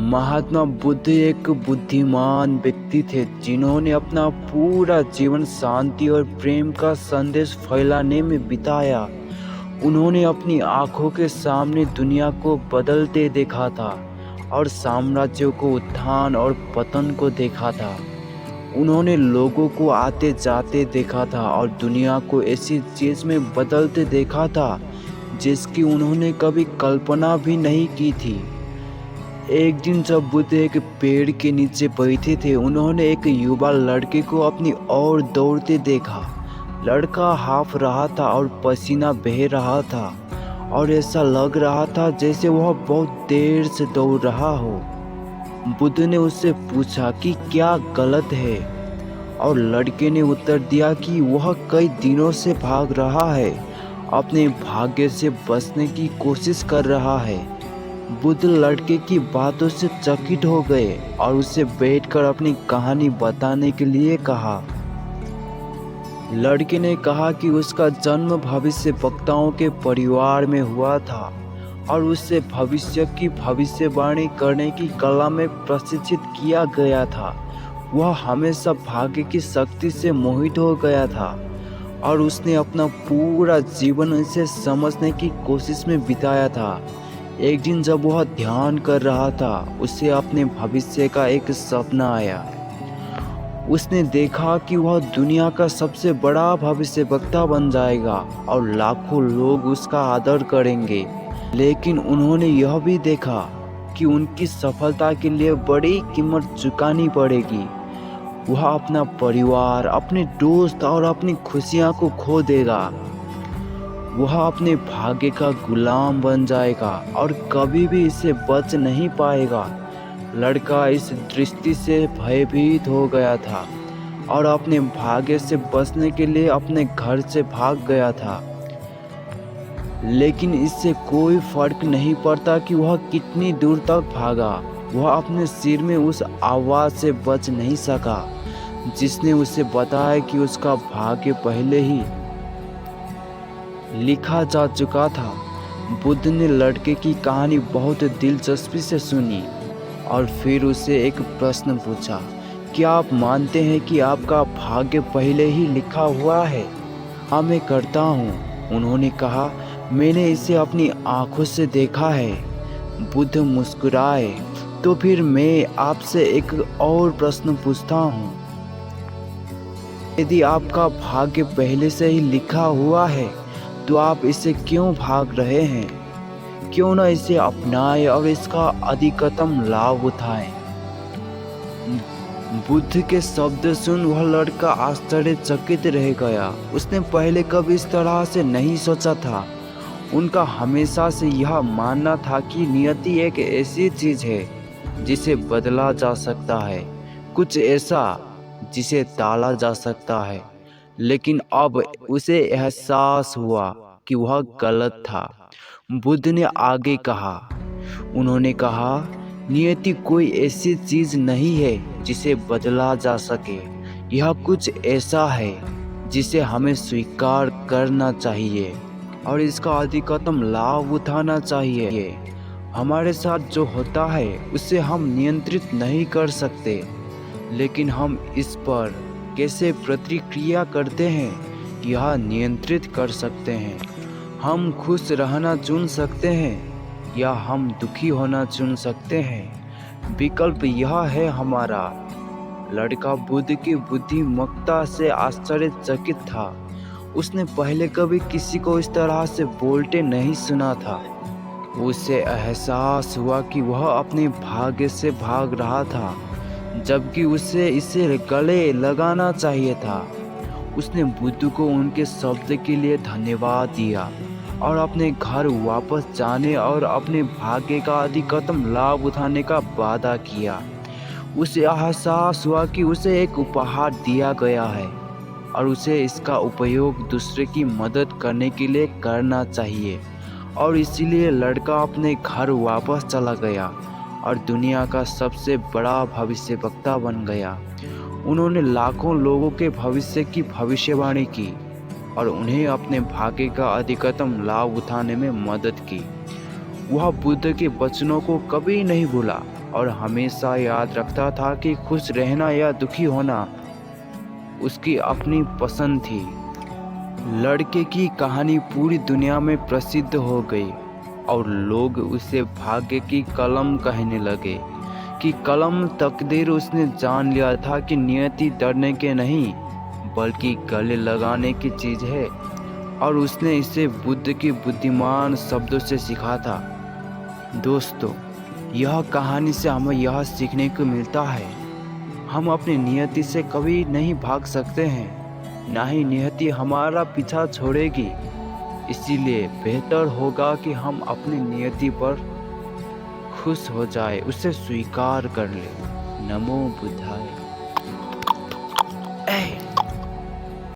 महात्मा बुद्ध एक बुद्धिमान व्यक्ति थे जिन्होंने अपना पूरा जीवन शांति और प्रेम का संदेश फैलाने में बिताया। उन्होंने अपनी आंखों के सामने दुनिया को बदलते देखा था और साम्राज्यों को उत्थान और पतन को देखा था। उन्होंने लोगों को आते जाते देखा था और दुनिया को ऐसी चीज में बदलते देखा था जिसकी उन्होंने कभी कल्पना भी नहीं की थी। एक दिन जब बुद्ध एक पेड़ के नीचे बैठे थे, उन्होंने एक युवा लड़के को अपनी ओर दौड़ते देखा। लड़का हाफ रहा था और पसीना बह रहा था और ऐसा लग रहा था जैसे वह बहुत देर से दौड़ रहा हो। बुद्ध ने उससे पूछा कि क्या गलत है, और लड़के ने उत्तर दिया कि वह कई दिनों से भाग रहा है, अपने भाग्य से बचने की कोशिश कर रहा है। बुद्ध लड़के की बातों से चकित हो गए और उसे बैठकर अपनी कहानी बताने के लिए कहा। लड़के ने कहा कि उसका जन्म भविष्यवक्ताओं के परिवार में हुआ था और उसे भविष्य की भविष्यवाणी करने की कला में प्रशिक्षित किया गया था। वह हमेशा भाग्य की शक्ति से मोहित हो गया था और उसने अपना पूरा जीवन इसे समझने की कोशिश में बिताया था। एक दिन जब वह ध्यान कर रहा था, उसे अपने भविष्य का एक सपना आया। उसने देखा कि वह दुनिया का सबसे बड़ा भविष्यवक्ता बन जाएगा और लाखों लोग उसका आदर करेंगे। लेकिन उन्होंने यह भी देखा कि उनकी सफलता के लिए बड़ी कीमत चुकानी पड़ेगी। वह अपना परिवार, अपने दोस्त और अपनी खुशियां को खो देगा। वह अपने भाग्य का गुलाम बन जाएगा और कभी भी इसे बच नहीं पाएगा। लड़का इस दृष्टि से भयभीत हो गया था और अपने भाग्य से बचने के लिए अपने घर से भाग गया था। लेकिन इससे कोई फर्क नहीं पड़ता कि वह कितनी दूर तक भागा। वह अपने सिर में उस आवाज से बच नहीं सका जिसने उसे बताया कि उसका भाग्य पहले ही लिखा जा चुका था। बुद्ध ने लड़के की कहानी बहुत दिलचस्पी से सुनी और फिर उसे एक प्रश्न पूछा, क्या आप मानते हैं कि आपका भाग्य पहले ही लिखा हुआ है? हाँ, मैं करता हूँ, उन्होंने कहा। मैंने इसे अपनी आंखों से देखा है। बुद्ध मुस्कुराए। तो फिर मैं आपसे एक और प्रश्न पूछता हूँ, यदि आपका भाग्य पहले से ही लिखा हुआ है तो आप इसे क्यों भाग रहे हैं? क्यों न इसे अपनाएं और इसका अधिकतम लाभ उठाएं? बुद्ध के शब्द सुन वह लड़का आश्चर्यचकित रह गया। उसने पहले कभी इस तरह से नहीं सोचा था। उनका हमेशा से यह मानना था कि नियति एक ऐसी चीज है जिसे बदला जा सकता है, कुछ ऐसा जिसे टाला जा सकता है। लेकिन अब उसे एहसास हुआ कि वह गलत था। बुद्ध ने आगे कहा, उन्होंने कहा, नियति कोई ऐसी चीज नहीं है जिसे बदला जा सके। यह कुछ ऐसा है जिसे हमें स्वीकार करना चाहिए और इसका अधिकतम लाभ उठाना चाहिए। हमारे साथ जो होता है उसे हम नियंत्रित नहीं कर सकते, लेकिन हम इस पर कैसे प्रतिक्रिया करते हैं यह नियंत्रित कर सकते हैं। हम खुश रहना चुन सकते हैं या हम दुखी होना चुन सकते हैं। विकल्प यह है हमारा। लड़का बुद्ध की बुद्धिमत्ता से आश्चर्यचकित था। उसने पहले कभी किसी को इस तरह से बोलते नहीं सुना था। उसे एहसास हुआ कि वह अपने भाग्य से भाग रहा था, जबकि उसे इसे गले लगाना चाहिए था। उसने बुद्ध को उनके शब्द के लिए धन्यवाद दिया और अपने घर वापस जाने और अपने भाग्य का अधिकतम लाभ उठाने का वादा किया। उसे एहसास हुआ कि उसे एक उपहार दिया गया है और उसे इसका उपयोग दूसरे की मदद करने के लिए करना चाहिए। और इसीलिए लड़का अपने घर वापस चला गया और दुनिया का सबसे बड़ा भविष्यवक्ता बन गया। उन्होंने लाखों लोगों के भविष्य की भविष्यवाणी की और उन्हें अपने भाग्य का अधिकतम लाभ उठाने में मदद की। वह बुद्ध के वचनों को कभी नहीं भूला और हमेशा याद रखता था कि खुश रहना या दुखी होना उसकी अपनी पसंद थी। लड़के की कहानी पूरी दुनिया में प्रसिद्ध हो गई और लोग उसे भाग्य की कलम कहने लगे कि कलम तकदीर। उसने जान लिया था कि नियति डरने के नहीं बल्कि गले लगाने की चीज है और उसने इसे बुद्ध की बुद्धिमान शब्दों से सीखा था। दोस्तों, यह कहानी से हमें यह सीखने को मिलता है, हम अपनी नियति से कभी नहीं भाग सकते हैं, ना ही नियति हमारा पीछा छोड़ेगी। इसीलिए बेहतर होगा कि हम अपनी नियति पर खुश हो जाए, उसे स्वीकार कर ले। नमो बुद्धाय।